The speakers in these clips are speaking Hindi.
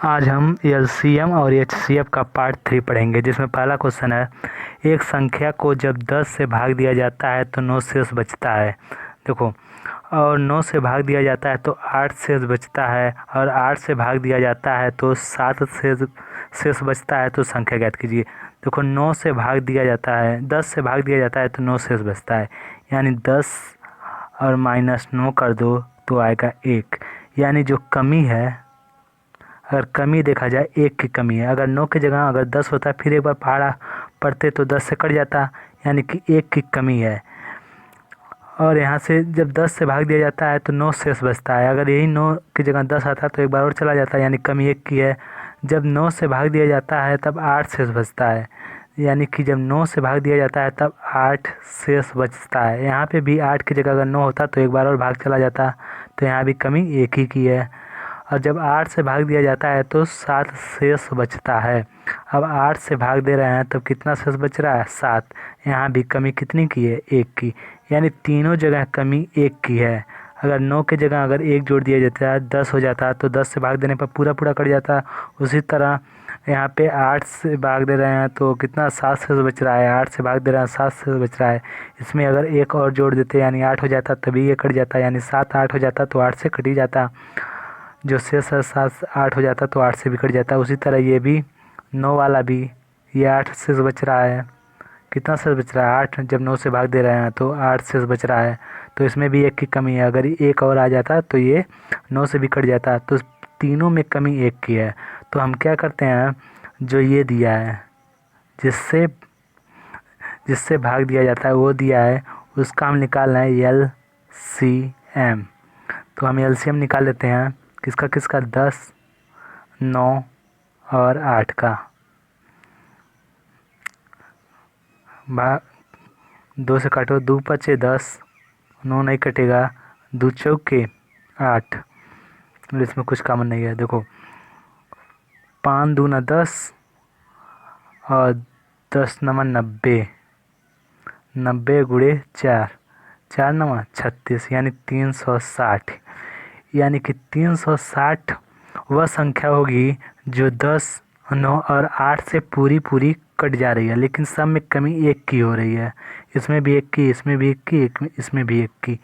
आज हम एलसीएम और एचसीएफ का पार्ट 3 पढ़ेंगे, जिसमें पहला क्वेश्चन है, एक संख्या को जब 10 से भाग दिया जाता है तो 9 शेष बचता है। देखो, और 9 से भाग दिया जाता है तो 8 शेष बचता है, और 8 से भाग दिया जाता है तो 7 शेष बचता है। तो संख्या ज्ञात कीजिए। देखो, 9 से भाग दिया जाता है, 10 से भाग दिया जाता है तो 9 शेष बचता है, यानी 10 और -9 कर दो तो आएगा 1। यानी जो कमी है, अगर कमी देखा जाए 1 की कमी है। अगर 9 की जगह अगर 10 होता फिर एक बार पहाड़ा पढ़ते तो 10 से कट जाता, यानी कि 1 की कमी है। और यहाँ से जब 10 से भाग दिया जाता है तो 9 शेष बचता है। अगर यही 9 की जगह 10 आता तो एक बार और चला जाता, यानी कमी 1 की है। जब 9 से भाग दिया जाता है तब 8 शेष बचता है, यानी कि जब 9 से भाग दिया जाता है तब 8 शेष बचता है। यहाँ पे भी 8 की जगह अगर 9 होता तो एक बार और भाग चला जाता, तो यहाँ भी कमी 1 ही की है। और जब 8 से भाग दिया जाता है तो 7 शेष बचता है। अब 8 से भाग दे रहे हैं तो कितना शेष बच रहा है? 7। यहाँ भी कमी कितनी की है? 1 की, यानी तीनों जगह कमी 1 की है। अगर 9 की जगह अगर 1 जोड़ दिया जाता है 10 हो जाता, तो 10 से भाग देने पर पूरा पूरा कट जाता। उसी तरह यहाँ पे 8 से भाग दे रहे हैं तो कितना? 7 शेष बच रहा है। 8 से भाग दे रहे हैं, 7 शेष बच रहा है। इसमें अगर 1 और जोड़ देते यानी 8 हो जाता, तभी ये कट जाता, यानी 7 8 हो जाता तो 8 से कट ही जाता। जो शेष है 7 8 हो जाता तो 8 से भी कट जाता। उसी तरह ये भी 9 वाला भी, ये 8 शेष बच रहा है। कितना शेष बच रहा है? 8। जब 9 से भाग दे रहे हैं तो 8 शेष बच रहा है। तो इसमें भी 1 की कमी है। अगर 1 और आ जाता तो ये 9 से भी कट जाता। तो तीनों में कमी 1 की है। तो हम क्या करते हैं, जो ये दिया है जिससे जिससे भाग दिया जाता है वो दिया है, उसका हम निकालना है LCM। तो हम LCM निकाल लेते हैं। किसका किसका? 10, 9 और 8 का। 2 से काटो, 2 पचे 10, 9 नहीं कटेगा, 2 चौके 8। इसमें कुछ कॉमन नहीं है। देखो, 5 दूना 10 और 10 नवा 90, 90 गुणे 4, 4 नवा 36, यानी 360। यानी कि 360 वह संख्या होगी जो 10, 9 और 8 से पूरी कट जा रही है, लेकिन सब में कमी 1 की हो रही है। इसमें भी 1 की, इसमें भी 1 की, इसमें भी 1 की।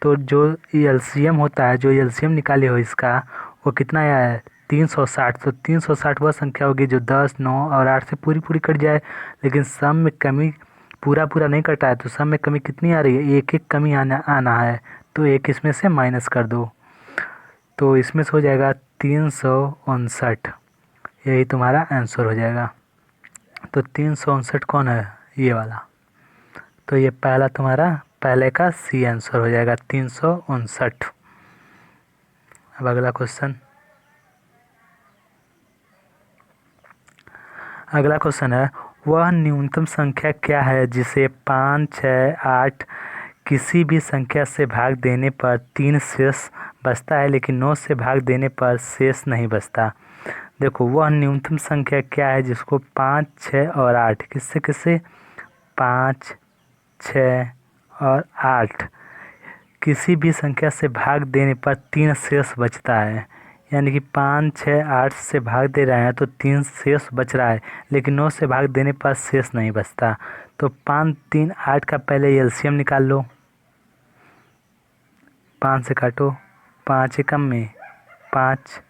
तो जो LCM होता है, जो LCM निकाले हो इसका, वो कितना आया है? 360। तो 360 वह संख्या होगी जो 10, 9 और 8 से पूरी कट जाए, लेकिन सब में कमी पूरा नहीं कटा है। तो सब में कमी कितनी आ रही है? 1 कमी आना है। तो 1 इसमें से माइनस कर दो, तो इसमें से हो जाएगा 359। यही तुम्हारा आंसर हो जाएगा। तो 359 कौन है? ये वाला। तो ये पहला तुम्हारा पहले का C आंसर हो जाएगा, 359। अब अगला क्वेश्चन। अगला क्वेश्चन है, वह न्यूनतम संख्या क्या है जिसे 5, 6, 8 किसी भी संख्या से भाग देने पर 3 शेष बचता है, लेकिन 9 से भाग देने पर शेष नहीं बचता। देखो, वह न्यूनतम संख्या क्या है जिसको 5, 6 और 8, किससे किससे? 5, 6 और 8 किसी भी संख्या से भाग देने पर 3 शेष बचता है। यानी कि 5, 6, 8 से भाग दे रहे हैं तो 3 शेष बच रहा है, लेकिन 9 से भाग देने पर शेष नहीं बचता। तो 5, 3, 8 का पहले LCM निकाल लो। 5 से काटो, 5 एकम में 5,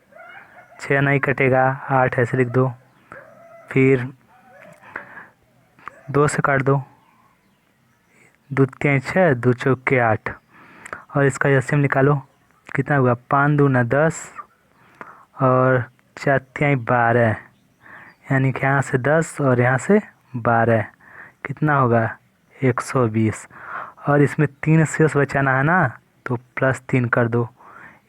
6 नहीं कटेगा, 8 ऐसे लिख दो। फिर 2 से काट दो, 2 3 6, 2 चौके 8। और इसका LCM निकालो, कितना हुआ? 5 दूना 10 और 4 तिहाई 12, यानी कि यहाँ से 10 और यहाँ से 12, कितना होगा? 120। और इसमें 3 शेष बचाना है ना, तो +3 कर दो।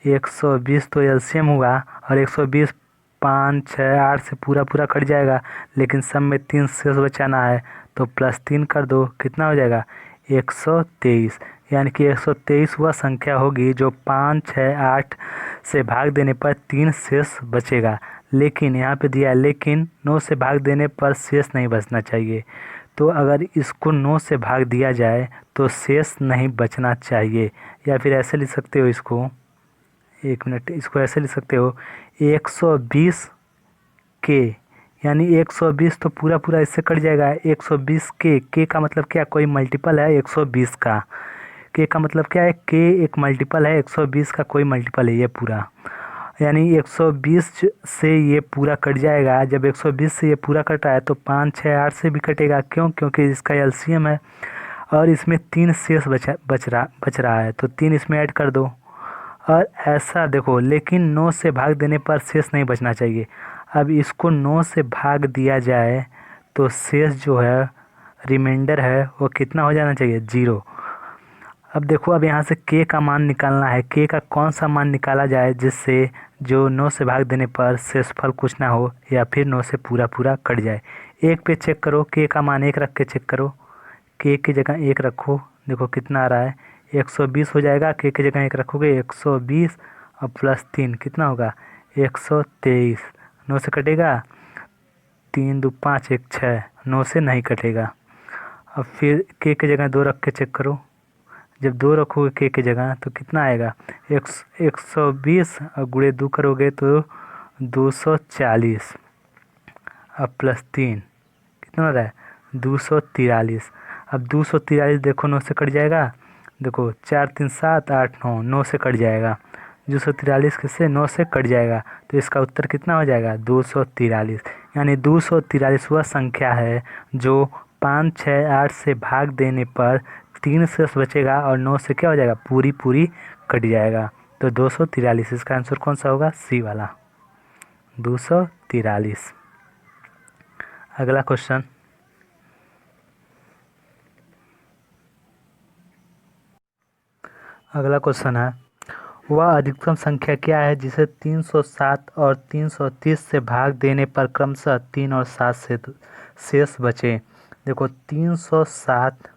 120 तो LCM हुआ, और 120 5, 6, 8 से पूरा कट जाएगा, लेकिन सब में 3 शेष बचाना है, तो +3 कर दो। कितना हो जाएगा? 123। यानी कि 123 वह संख्या होगी जो 5, 6, 8 से भाग देने पर 3 शेष बचेगा। लेकिन यहाँ पे दिया है, लेकिन 9 से भाग देने पर शेष नहीं बचना चाहिए। तो अगर इसको 9 से भाग दिया जाए तो शेष नहीं बचना चाहिए। या फिर ऐसे लिख सकते हो इसको, 1 मिनट, इसको ऐसे लिख सकते हो, 120 के, यानी 120 तो पूरा पूरा इससे कट जाएगा। 120 के का मतलब क्या, कोई मल्टीपल है 120 का। के का मतलब क्या है, के एक मल्टीपल है 120 का, कोई मल्टीपल है ये पूरा। यानी 120 से ये पूरा कट जाएगा। जब 120 से ये पूरा कटा है तो 5 6 8 से भी कटेगा। क्यों? क्योंकि इसका एलसीएम है और इसमें 3 शेष बच रहा है, तो 3 इसमें ऐड कर दो। और ऐसा देखो, लेकिन 9 से भाग देने पर शेष नहीं बचना चाहिए। अब इसको 9 से भाग दिया जाए तो शेष जो है, रिमाइंडर है, वो कितना हो जाना चाहिए, 0। अब देखो, अब यहाँ से के का मान निकालना है। के का कौन सा मान निकाला जाए जिससे जो 9 से भाग देने पर शेषफल कुछ ना हो, या फिर 9 से पूरा पूरा कट जाए। एक पे चेक करो, के का मान 1 रख के चेक करो। के की जगह 1 रखो, देखो कितना आ रहा है, 120 हो जाएगा। के की जगह 1 रखोगे, 120 और प्लस 3 कितना होगा, 123। 9 से कटेगा, 3 2 5 1 6, 9 से नहीं कटेगा। अब फिर के की जगह 2 रख के चेक करो। जब 2 रखोगे के की जगह तो कितना आएगा, 120 और गुणे 2 करोगे तो 240 अब प्लस 3 कितना हो रहा है, 243। अब 243 देखो 9 से कट जाएगा। देखो 4 3 7 8 9, 9 से कट जाएगा। 243 किससे, 9 से कट जाएगा। तो इसका उत्तर कितना हो जाएगा, 243। यानी 243 वह संख्या है जो 5 6 8 से भाग देने पर 3 शेष बचेगा और 9 से क्या हो जाएगा, पूरी पूरी कट जाएगा। तो 243, इसका आंसर कौन सा होगा, सी वाला, 243। अगला क्वेश्चन, अगला क्वेश्चन है, वह अधिकतम संख्या क्या है जिसे 307 और 330 से भाग देने पर क्रमशः 3 और 7 से शेष बचे। देखो 307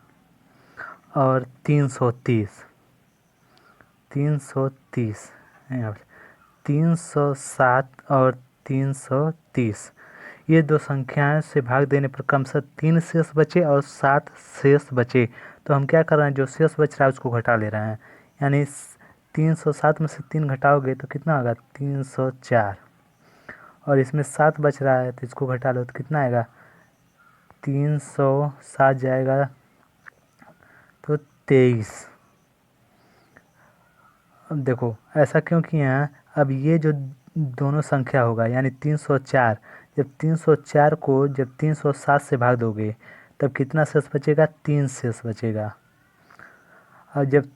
और 330, 330 यहाँ पर 307 और 330, ये दो संख्याएं से भाग देने पर क्रमशः 3 शेष बचे और 7 शेष बचे। तो हम क्या कर रहे हैं, जो शेष बच रहा है उसको घटा ले रहे हैं। यानी 307 में से 3 घटाओगे तो कितना होगा, 304। और इसमें 7 बच रहा है तो इसको घटा लो तो कितना आएगा, 307 जाएगा तो 23। अब देखो ऐसा क्यों किए हैं, अब ये जो दोनों संख्या होगा यानी 304, जब 304 को जब 307 से भाग दोगे तब कितना शेष बचेगा, 3 शेष बचेगा। और जब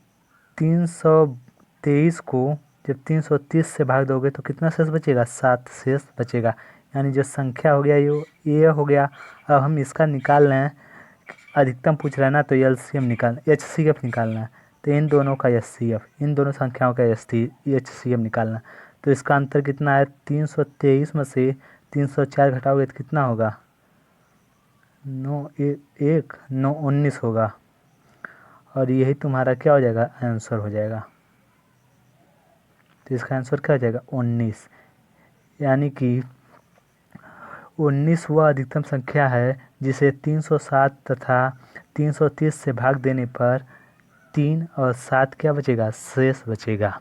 323 को जब 330 से भाग दोगे तो कितना शेष बचेगा, 7 शेष बचेगा। यानी जो संख्या हो गया ये हो गया। अब हम इसका निकाल रहे हैं, अधिकतम पूछ रहा है ना, तो एलसीएम निकालना, एचसीएफ निकालना है। तो इन दोनों का एचसीएफ, इन दोनों संख्याओं का एचसीएफ निकालना। तो इसका अंतर कितना है, 323 में से 304 घटाओगे तो कितना होगा, 9 1 9 19 होगा। और यही तुम्हारा क्या हो जाएगा, आंसर हो जाएगा। तो इसका आंसर क्या हो जाएगा, 19। यानी कि 19 वह अधिकतम संख्या है जिसे 307 तथा 330 से भाग देने पर 3 और 7 क्या बचेगा, शेष बचेगा।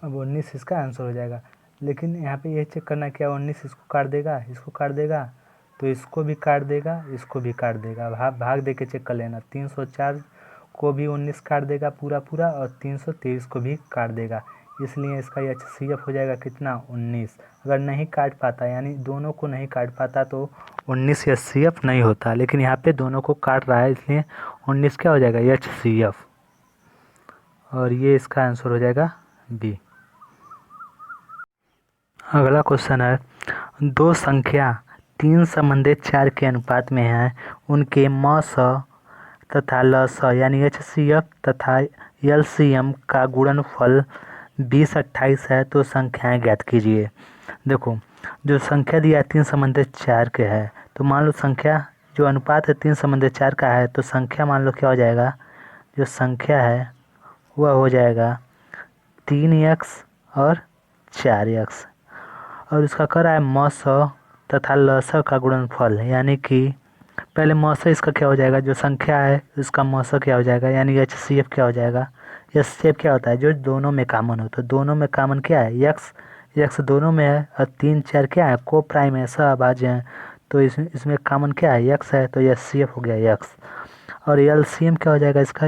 अब 19 इसका आंसर हो जाएगा। लेकिन यहाँ पे यह चेक करना, क्या 19 इसको काट देगा, इसको काट देगा, तो इसको भी काट देगा, इसको भी काट देगा। भाग दे के चेक कर लेना, 304 को भी 19 काट देगा पूरा पूरा, और 323 को भी काट देगा। इसलिए इसका एचसीएफ हो जाएगा कितना, 19। अगर नहीं काट पाता, यानी दोनों को नहीं काट पाता, तो 19 एचसीएफ नहीं होता। लेकिन यहाँ पे दोनों को काट रहा है, इसलिए 19 क्या हो जाएगा, एचसीएफ। और ये इसका आंसर हो जाएगा बी। अगला क्वेश्चन है, दो संख्या 3 संबंधित 4 के अनुपात में है, उनके म स तथा ल स यानी एचसीएफ तथा एलसीएम का गुणनफल 20 28 है, तो संख्याएं ज्ञात कीजिए। देखो जो संख्या दिया है 3 संबंधित 4 के है, तो मान लो संख्या जो अनुपात है 3 संबंधित 4 का है, तो संख्या मान लो क्या हो जाएगा, जो संख्या है वह हो जाएगा 3x और 4x। और इसका कर रहा है म स तथा ल स का गुणनफल, यानी कि पहले म स इसका क्या हो जाएगा, जो संख्या है इसका म स क्या हो जाएगा, यानी एचसीएफ क्या हो जाएगा। एचसीएफ क्या होता है, जो दोनों में कॉमन हो, तो दोनों में कॉमन क्या है, x, एक्स दोनों में है और 3 4 क्या है, को प्राइम है, सहअभाज्य है। तो इसमें कॉमन क्या है, एक्स है, तो HCF हो गया एक्स। और LCM क्या हो जाएगा इसका,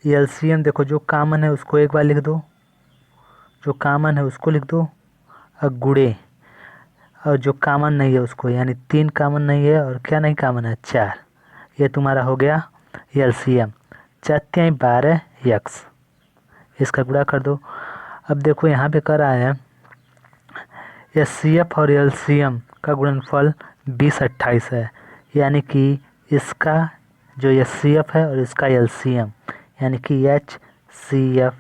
LCM देखो जो कॉमन है उसको एक बार लिख दो, जो कॉमन है उसको लिख दो और गुणे, और जो कॉमन नहीं है उसको, यानी 3 कॉमन नहीं है और क्या नहीं कॉमन है, 4। ये तुम्हारा हो गया LCM। 4 12 एक्स, इसका गुणा कर दो। अब देखो यहाँ पे कर रहा है HCF और LCM का गुणनफल 20 28 है, यानी कि इसका जो HCF है और इसका LCM, यानी कि HCF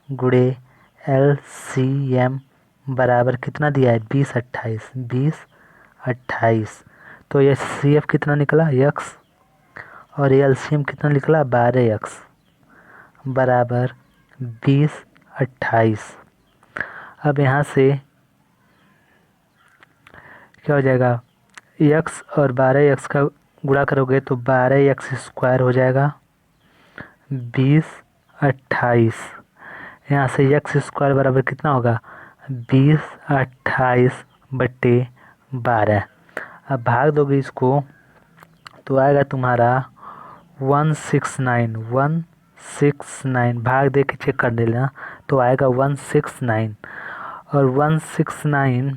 गुणे LCM बराबर कितना दिया है, 20 28। तो HCF कितना निकला, x, और LCM कितना निकला, 12 x बराबर 20 28। अब यहाँ से क्या हो जाएगा, x और 12 x का गुणा करोगे तो 12 x स्क्वायर हो जाएगा 20 28। यहाँ से x स्क्वायर बराबर कितना होगा, 20 28 बट्टे 12। अब भाग दोगे इसको तो आएगा तुम्हारा 169 भाग दे के चेक कर लेना, तो आएगा 169। और 169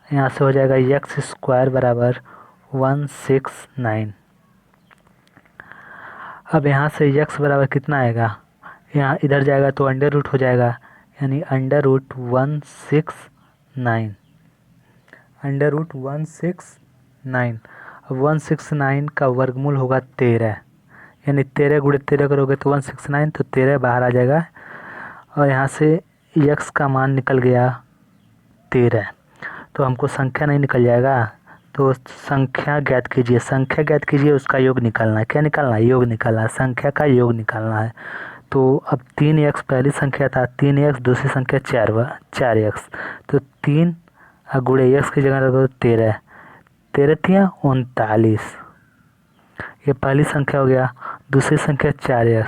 यहाँ से हो जाएगा एक्स स्क्वायर बराबर 169। अब यहाँ से x बराबर कितना आएगा, यहाँ इधर जाएगा तो अंडर रूट हो जाएगा, यानी अंडर रूट 169। अब 169 का वर्गमूल होगा 13, यानी 13 गुणे 13 करोगे तो 169, तो 13 बाहर आ जाएगा और यहाँ से x का मान निकल गया 13। तो हमको संख्या नहीं निकल जाएगा, तो संख्या ज्ञात कीजिए, उसका योग निकालना है। क्या निकालना है, योग निकालना है, संख्या का योग निकालना है। तो अब 3x पहली संख्या था, 3x दूसरी संख्या 4x, तो 3 गुणे x की जगह रख दो 13, 13 3 39, ये पहली संख्या हो गया। दूसरी संख्या 4x,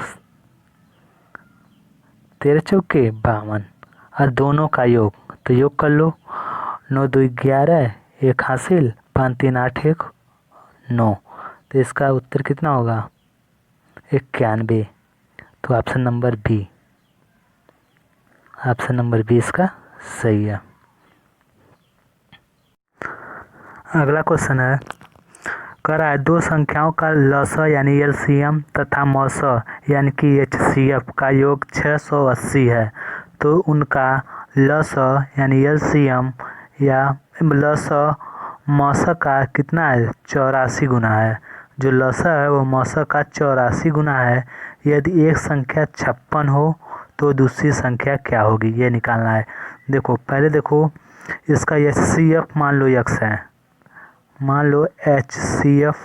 13 चौके 52, और दोनों का योग, तो योग कर लो, 9 2 11, 1 हासिल, 5 3 8 1 9। तो इसका उत्तर कितना होगा, 91। तो ऑप्शन नंबर बी इसका सही है। अगला क्वेश्चन है, कह रहा है दो संख्याओं का लसाअ यानी LCM तथा मसाअ यानी कि HCF का योग 680 है, तो उनका लसाअ यानी LCM या लसाअ मसाअ का कितना है, 84 गुना है। जो लसाअ है वो मसाअ का 84 गुना है। यदि एक संख्या 56 हो तो दूसरी संख्या क्या होगी, ये निकालना है। देखो पहले देखो इसका HCF मान लो x है, मान लो HCF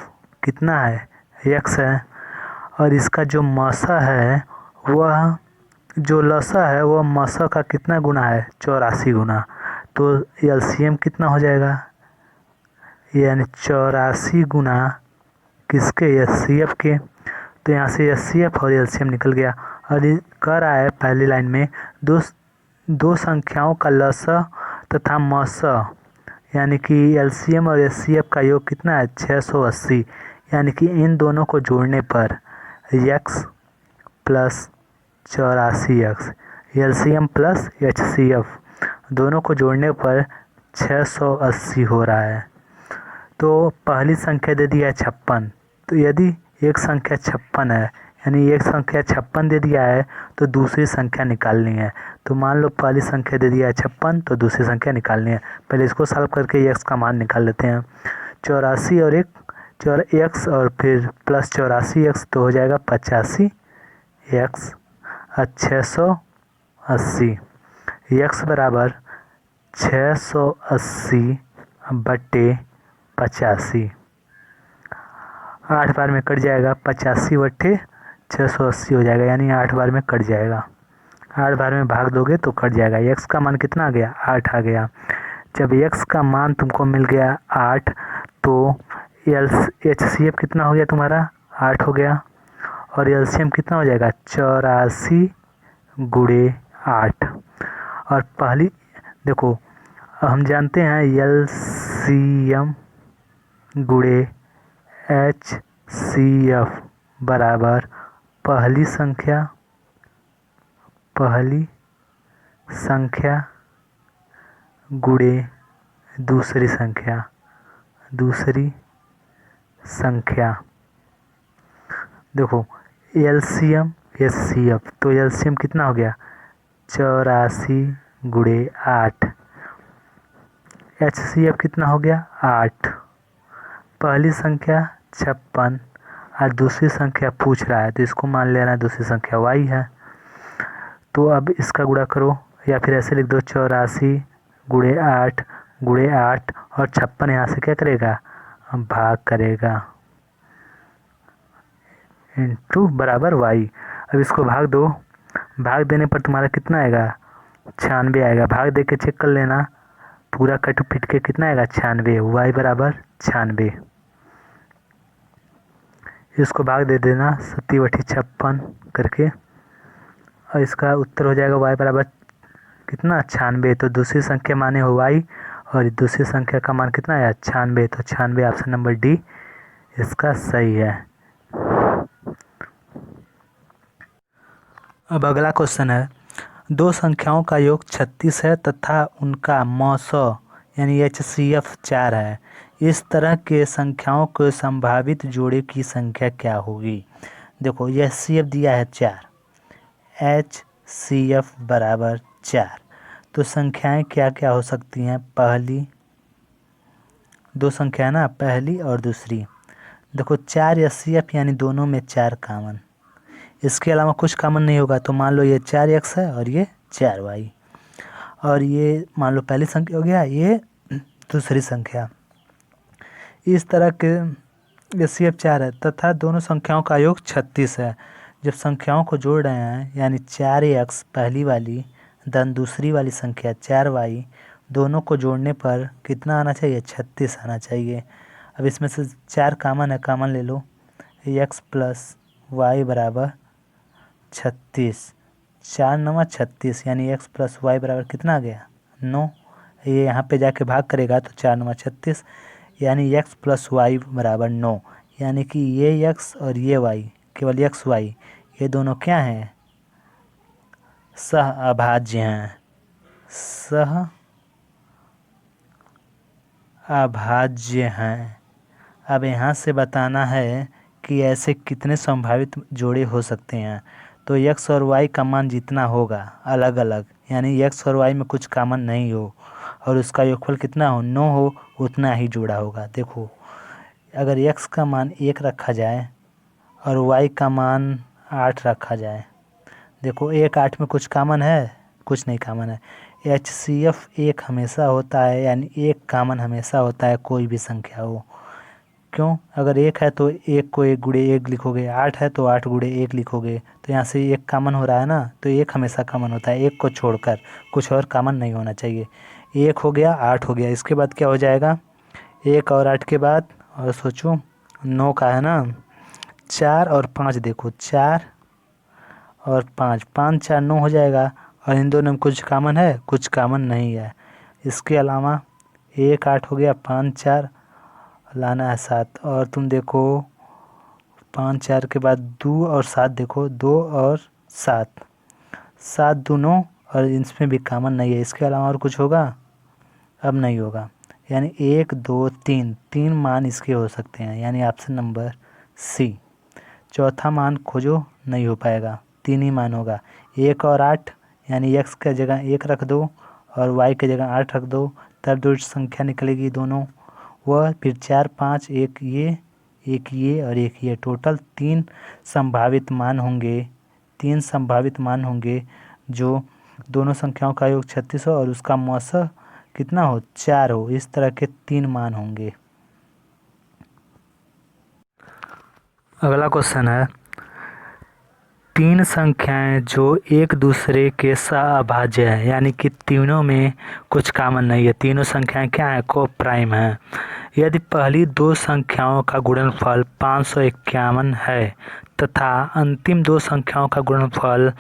कितना है, x है, और इसका जो मसाअ है वह, जो लसाअ है वह मसाअ का कितना गुना है, 84 गुना। तो LCM कितना हो जाएगा, यानी 84 गुना किसके, HCF के। तो यहाँ से HCF और LCM निकल गया। और कह रहा है पहली लाइन में दो संख्याओं का लसाअ तथा मसाअ यानी कि LCM और HCF का योग कितना है, 680, यानी कि इन दोनों को जोड़ने पर x plus 84x, LCM plus HCF दोनों को जोड़ने पर 680 हो रहा है। तो पहली संख्या दे दिया है 56, तो यदि एक संख्या 56 है, यानी एक संख्या 56 दे दिया है तो दूसरी संख्या निकालनी है। तो मान लो पहली संख्या दे दिया है 56, तो दूसरी संख्या निकालनी है। पहले इसको सॉल्व करके x का मान निकाल लेते हैं। 84 और 1 और फिर प्लस 84x, तो हो जाएगा 85x और 680। x बराबर 680 बट्टे 85, 8 बार में कट जाएगा, 85 बट्टे 680 हो जाएगा, यानी 8 बार में कट जाएगा। 8 बार में भाग दोगे तो कट जाएगा। x का मान कितना आ गया, 8 आ गया। जब x का मान तुमको मिल गया 8, तो HCF कितना हो गया तुम्हारा, 8 हो गया, और LCM कितना हो जाएगा, 84 गुणे 8। और पहली देखो हम जानते हैं LCM गुणे HCF बराबर पहली संख्या गुणे दूसरी संख्या। देखो LCM HCF, तो LCM कितना हो गया 84 गुणे 8, HCF कितना हो गया 8, पहली संख्या 56 और दूसरी संख्या पूछ रहा है तो इसको मान लेना दूसरी संख्या y है। तो अब इसका गुणा करो या फिर ऐसे लिख दो 84 गुणे 8 और 56 यहाँ से क्या करेगा भाग करेगा इंटू बराबर y। अब इसको भाग दो, भाग देने पर तुम्हारा कितना आएगा 96 आएगा। भाग दे के चेक कर लेना पूरा कट पिट के कितना आएगा 96, y बराबर 96। इसको भाग दे देना 7/56 करके और इसका उत्तर हो जाएगा y बराबर कितना 96। तो दूसरी संख्या माने हो y और दूसरी संख्या का मान कितना है 96, तो 96 ऑप्शन नंबर डी इसका सही है। अब अगला क्वेश्चन है, दो संख्याओं का योग 36 है तथा उनका मौसो यानी HCF 4 है। इस तरह के संख्याओं के संभावित जोड़े की संख्या क्या होगी। देखो HCF दिया है 4, HCF बराबर 4, तो संख्याएं क्या क्या हो सकती हैं। पहली दो संख्या ना, पहली और दूसरी। देखो 4 HCF यानी दोनों में 4 कामन, इसके अलावा कुछ कामन नहीं होगा। तो मान लो ये 4x है और ये 4y, और ये मान लो पहली संख्या हो गया, ये दूसरी संख्या। इस तरह के HCF 4 है तथा दोनों संख्याओं का योग 36 है। जब संख्याओं को जोड़ रहे हैं यानी 4x पहली वाली धन दूसरी वाली संख्या 4y, दोनों को जोड़ने पर कितना आना चाहिए 36 आना चाहिए। अब इसमें से 4 कामन है, कामन ले लो, x प्लस y बराबर 36, 4 9 36 यानी x प्लस वाई बराबर कितना आ गया 9। ये यहाँ पे जाके भाग करेगा तो 4 9 36 यानी x प्लस वाई बराबर 9, यानी कि ये x और ये y केवल x y ये दोनों क्या हैं सह अभाज्य हैं, सह अभाज्य हैं। अब यहाँ से बताना है कि ऐसे कितने संभावित जोड़े हो सकते हैं। तो x और y का मान जितना होगा अलग अलग, यानी x और y में कुछ कामन नहीं हो और उसका योगफल कितना हो 9 हो, उतना ही जोड़ा होगा। देखो अगर x का मान 1 रखा जाए और y का मान 8 रखा जाए, देखो 1 8 में कुछ कामन है, कुछ नहीं कामन है। HCF 1 हमेशा होता है, यानी 1 कामन हमेशा होता है कोई भी संख्या हो। क्यों, अगर 1 है तो 1 को 1 गुणे 1 लिखोगे, 8 है तो 8 गुणे 1 लिखोगे, तो यहाँ से 1 कामन हो रहा है ना, तो 1 हमेशा कामन होता है, 1 को छोड़कर कुछ और कामन नहीं होना चाहिए। 1 हो गया, 8 हो गया, इसके बाद क्या हो जाएगा 1 और 8 के बाद, और सोचो 9 का है ना, 4 और 5, देखो 4 और 5, 5 4 9 हो जाएगा, और इन दोनों में कुछ कामन है, कुछ कामन नहीं है। इसके अलावा 1 8 हो गया, 5 4 लाना है 7, और तुम देखो 5 4 के बाद 2 और 7, देखो 2 और 7, 7 2 9, और इसमें भी कामन नहीं है। इसके अलावा और कुछ होगा, अब नहीं होगा, यानी 1 2 3 3 मान इसके हो सकते हैं, यानी ऑप्शन नंबर सी। चौथा मान खोजो, नहीं हो पाएगा, 3 ही मान होगा। 1 और 8 यानी x की जगह 1 रख दो और y की जगह 8 रख दो, तब दो संख्या निकलेगी दोनों, वह फिर 4 5 एक ये और एक ये, टोटल 3 संभावित मान होंगे, 3 संभावित मान होंगे जो दोनों संख्याओं का योग 36 हो और उसका मौसा कितना हो 4 हो। इस तरह के 3 मान होंगे। अगला क्वेश्चन है, 3 संख्याएं जो एक दूसरे के सहअभाज्य है, यानी कि तीनों में कुछ कामन नहीं है, तीनों संख्याएं क्या हैं को प्राइम है। यदि पहली 2 संख्याओं का गुणनफल 551 है तथा अंतिम 2 संख्याओं का गुणनफल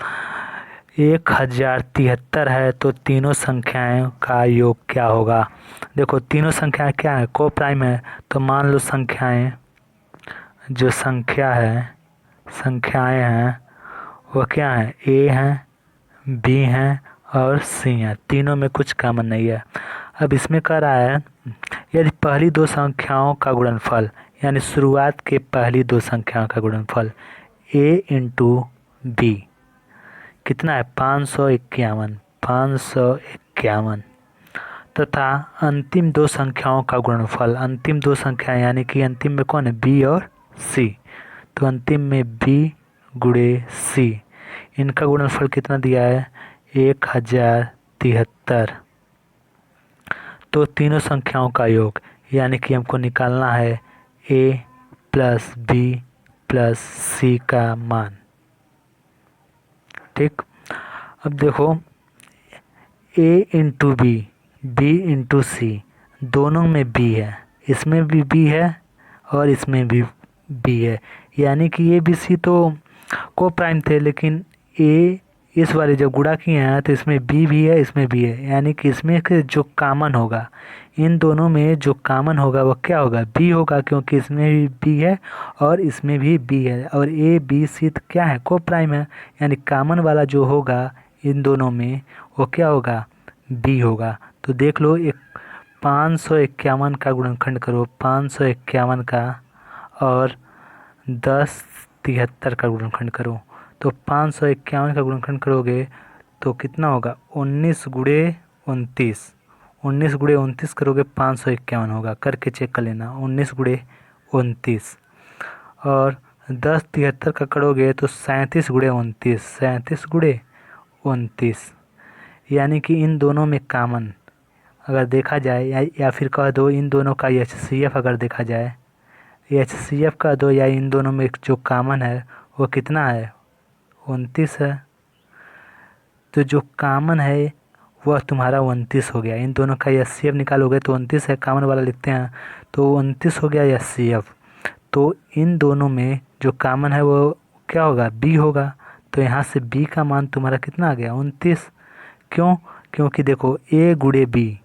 1073 है तो तीनों संख्याएं का योग क्या होगा। देखो तीनों संख्याएं क्या है, को प्राइम है, तो मान लो संख्याएं जो संख्याएं हैं वो क्या है, ए हैं, बी हैं और सी हैं। तीनों में कुछ कॉमन नहीं है। अब इसमें कह रहा है यदि पहली दो संख्याओं का गुणनफल यानी शुरुआत के पहली दो संख्याओं का गुणनफल a इंटू बी कितना है 551 तथा अंतिम दो संख्याओं का गुणनफल, अंतिम दो संख्या यानी कि अंतिम में कौन है, बी और सी, तो अंतिम में बी गुणे सी, इनका गुणनफल कितना दिया है 1073। तो तीनों संख्याओं का योग यानी कि हमको निकालना है a प्लस बी प्लस सी का मान। ठीक, अब देखो a इंटू बी इंटू सी, दोनों में b है, इसमें भी b है और इसमें भी b है, यानी कि ये बी सी तो को प्राइम थे, लेकिन a इस वाले जब गुणा किए हैं तो इसमें b भी है इसमें b है, यानी कि इसमें जो कॉमन होगा, इन दोनों में जो कॉमन होगा वो क्या होगा, b होगा, क्योंकि इसमें भी b है और इसमें भी b है, और a b c तो क्या है, को प्राइम है, यानी कॉमन वाला जो होगा इन दोनों में वो क्या होगा, b होगा। तो देख लो, एक 551 का गुणनखंड करो 551 का और 1073 का गुणनखंड करो, तो 551 का गुणनखंड करोगे तो कितना होगा 19 गुणे 29 करोगे 551 होगा, करके चेक कर लेना 19 गुणे 29, और 1073 का करोगे तो 37 गुणे 29, यानी कि इन दोनों में कॉमन अगर देखा जाए या फिर कह दो इन दोनों का HCF अगर देखा जाए, HCF कह दो, या इन दोनों में जो कॉमन है वो कितना है 29 है। तो जो कॉमन है वह तुम्हारा 29 हो गया। इन दोनों का HCF निकालोगे तो 29 है, कॉमन वाला लिखते हैं तो 29 हो गया HCF। तो इन दोनों में जो कॉमन है वो क्या होगा, B होगा। तो यहाँ से B का मान तुम्हारा कितना आ गया 29। क्यों, क्योंकि देखो A गुणे B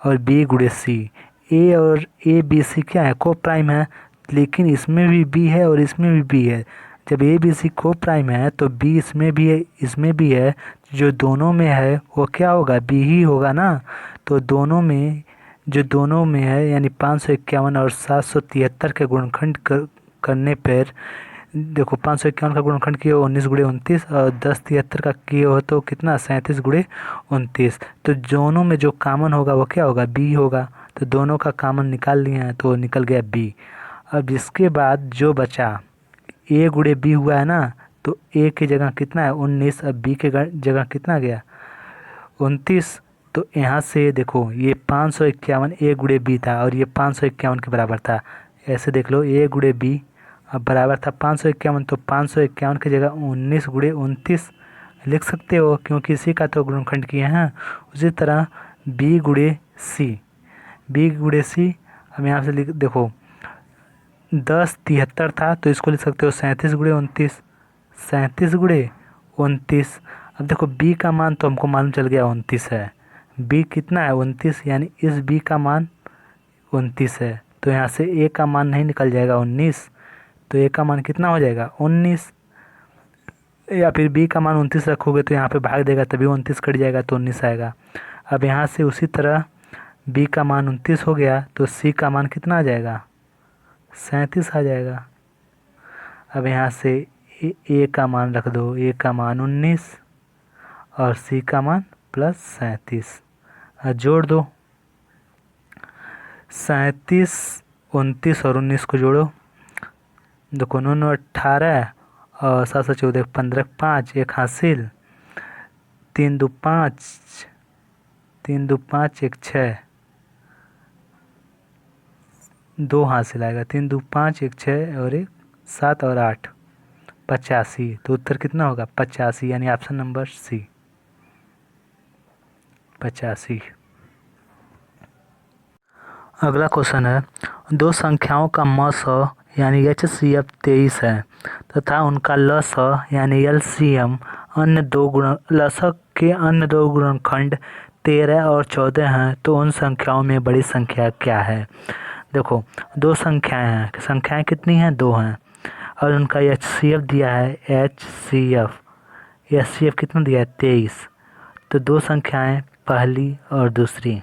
और B गुणे C, A और A B C क्या है, को प्राइम है, लेकिन इसमें भी B है और इसमें भी B है। जब A B C को प्राइम है तो B इसमें भी है इसमें भी है, जो दोनों में है वो क्या होगा, B ही होगा ना। तो दोनों में है यानी 551 और 773 के गुणनखंड करने पर देखो 551 का गुणनखंड किए 19 गुणे 29 और 1073 का किए हो तो कितना 37 गुणे 29। तो दोनों में जो कॉमन होगा वो क्या होगा, B होगा। तो दोनों का कॉमन निकाल लिए हैं तो निकल गया B। अब इसके बाद जो बचा A गुणे B हुआ है ना, तो A की जगह कितना है 19, अब B के जगह कितना गया 29। तो यहाँ से देखो ये 551 A गुणे B था और ये 551 के बराबर था। ऐसे देख लो A गुणे B अब बराबर था 551, तो 551 की जगह 19 गुणे 29 लिख सकते हो, क्योंकि इसी का तो गुणनखंड किए हैं। उसी तरह B गुणे C अब यहाँ से लिख देखो 1073 था तो इसको लिख सकते हो 37 गुणे 29। अब देखो B का मान तो हमको मालूम चल गया 29 है, B कितना है 29, यानी इस B का मान 29 है। तो यहाँ से A का मान नहीं निकल जाएगा 19, तो A का मान कितना हो जाएगा 19, या फिर B का मान 29 रखोगे तो यहाँ पे भाग देगा तभी 29 कट जाएगा तो 19 आएगा। अब यहाँ से उसी तरह B का मान 29 हो गया तो C का मान कितना आ जाएगा 37 आ जाएगा। अब यहाँ से A का मान रख दो, A का मान 19 और C का मान प्लस 37, जोड़ दो 37, 29 और 19 को जोड़ो, देखो 9 18 और 7 14 15 5 एक हासिल, 3 2 5 1 6 2 हासिल आएगा, 3 2 5 1 6 और 1 7 और 8 85। तो उत्तर कितना होगा 85, यानी ऑप्शन नंबर C 85। अगला क्वेश्चन है, दो संख्याओं का मस यानी HCF 23 है तथा उनका लस यानी LCM लसक के अन्य दो गुणनखंड 13 और 14 हैं तो उन संख्याओं में बड़ी संख्या क्या है। देखो, दो संख्याएं हैं, संख्याएं कितनी हैं, दो हैं, और उनका HCF दिया है, HCF कितना दिया है, 23। तो दो संख्याएं, पहली और दूसरी,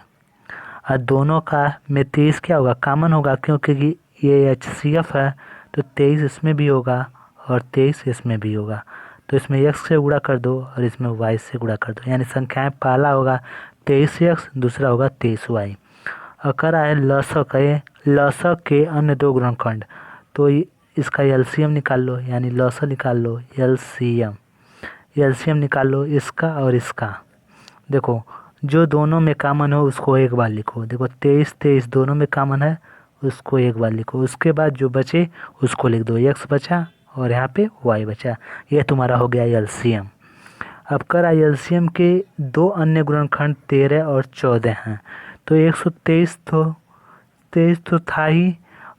और दोनों का में 23 क्या होगा, कॉमन होगा, क्योंकि ये HCF है तो 23 इसमें भी होगा और 23 इसमें भी होगा। तो इसमें x से गुणा कर दो और इसमें y से गुणा कर दो, यानी संख्याएं पहला होगा 23x, दूसरा होगा 23y। और कह रहा है लसक के अन्य दो गुणनखंड, तो इसका LCM निकाल लो, यानी लसक निकाल लो, LCM निकाल लो इसका और इसका। देखो, जो दोनों में कॉमन हो उसको एक बार लिखो। देखो 23 दोनों में कॉमन है, उसको एक बार लिखो। उसके बाद जो बचे उसको लिख दो, x बचा और यहाँ पे y बचा। ये तुम्हारा हो गया LCM। अब करा LCM के दो अन्य गुणनखंड 13 और 14 हैं, तो 123 तो था ही,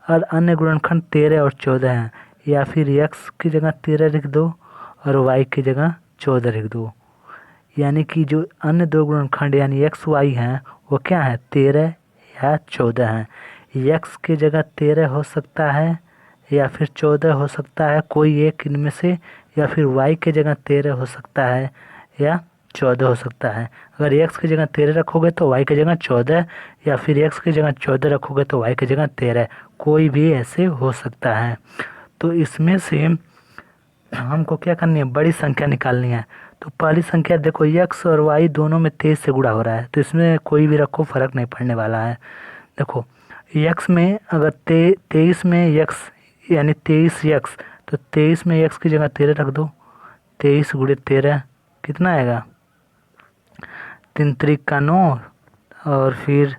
और अन्य गुणनखंड 13 और 14 हैं, या फिर x की जगह 13 लिख दो और y की जगह 14 लिख दो। यानी कि जो अन्य दो गुणनखंड यानी x y हैं वो क्या है, 13 या 14 हैं। x की जगह 13 हो सकता है या फिर 14 हो सकता है, कोई एक इनमें से, या फिर y की जगह 13 हो सकता है या 14 हो सकता है। अगर x की जगह 13 रखोगे तो y की जगह 14, या फिर x की जगह 14 रखोगे तो y की जगह 13, कोई भी ऐसे हो सकता है। तो इसमें से हमको क्या करनी है, बड़ी संख्या निकालनी है। तो पहली संख्या देखो, x और y दोनों में 23 से गुणा हो रहा है, तो इसमें कोई भी रखो फर्क नहीं पड़ने वाला है। देखो x में अगर 23 में x यानी 23x, तो 23 में x की जगह 13 रख दो, 23 गुणे 13 कितना आएगा, 3 त्रिक का 9, और फिर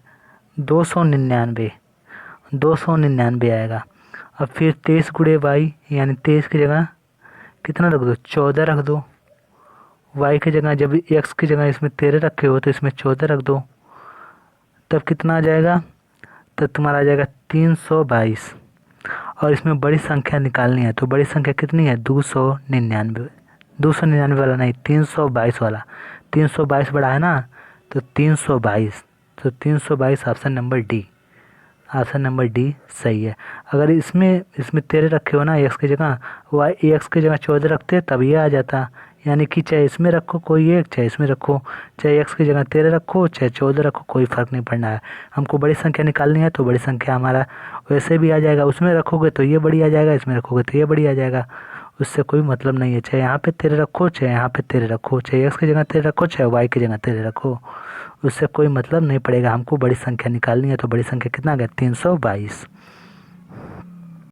299 आएगा। अब फिर 23 गुणे y, यानी 23 की जगह कितना रख दो, 14 रख दो। y की जगह जब x की जगह इसमें 13 रखे हो तो इसमें 14 रख दो, तब कितना आ जाएगा, तब तुम्हारा आ जाएगा 322। और इसमें बड़ी संख्या निकालनी है, तो बड़ी संख्या कितनी है, 299 वाला नहीं, 322 वाला। 322 बड़ा है ना, तो 322, तो 322 ऑप्शन नंबर डी सही है। अगर इसमें 13 रखे हो ना x की जगह, x की जगह 14 रखते तब ये आ जाता। यानी कि चाहे इसमें रखो कोई एक, चाहे इसमें रखो, चाहे x की जगह 13 रखो चाहे 14 रखो, कोई फ़र्क नहीं पड़ना है। हमको बड़ी संख्या निकालनी है, तो बड़ी संख्या हमारा वैसे भी आ जाएगा, उसमें रखोगे तो ये बड़ी आ जाएगा, इसमें रखोगे तो ये बड़ी आ जाएगा, उससे कोई मतलब नहीं है। चाहे यहाँ पे 13 रखो, चाहे यहाँ पे 13 रखो, चाहे x की जगह 13 रखो, चाहे y की जगह 13 रखो, उससे कोई मतलब नहीं पड़ेगा। हमको बड़ी संख्या निकालनी है, तो बड़ी संख्या कितना आ गया, 322।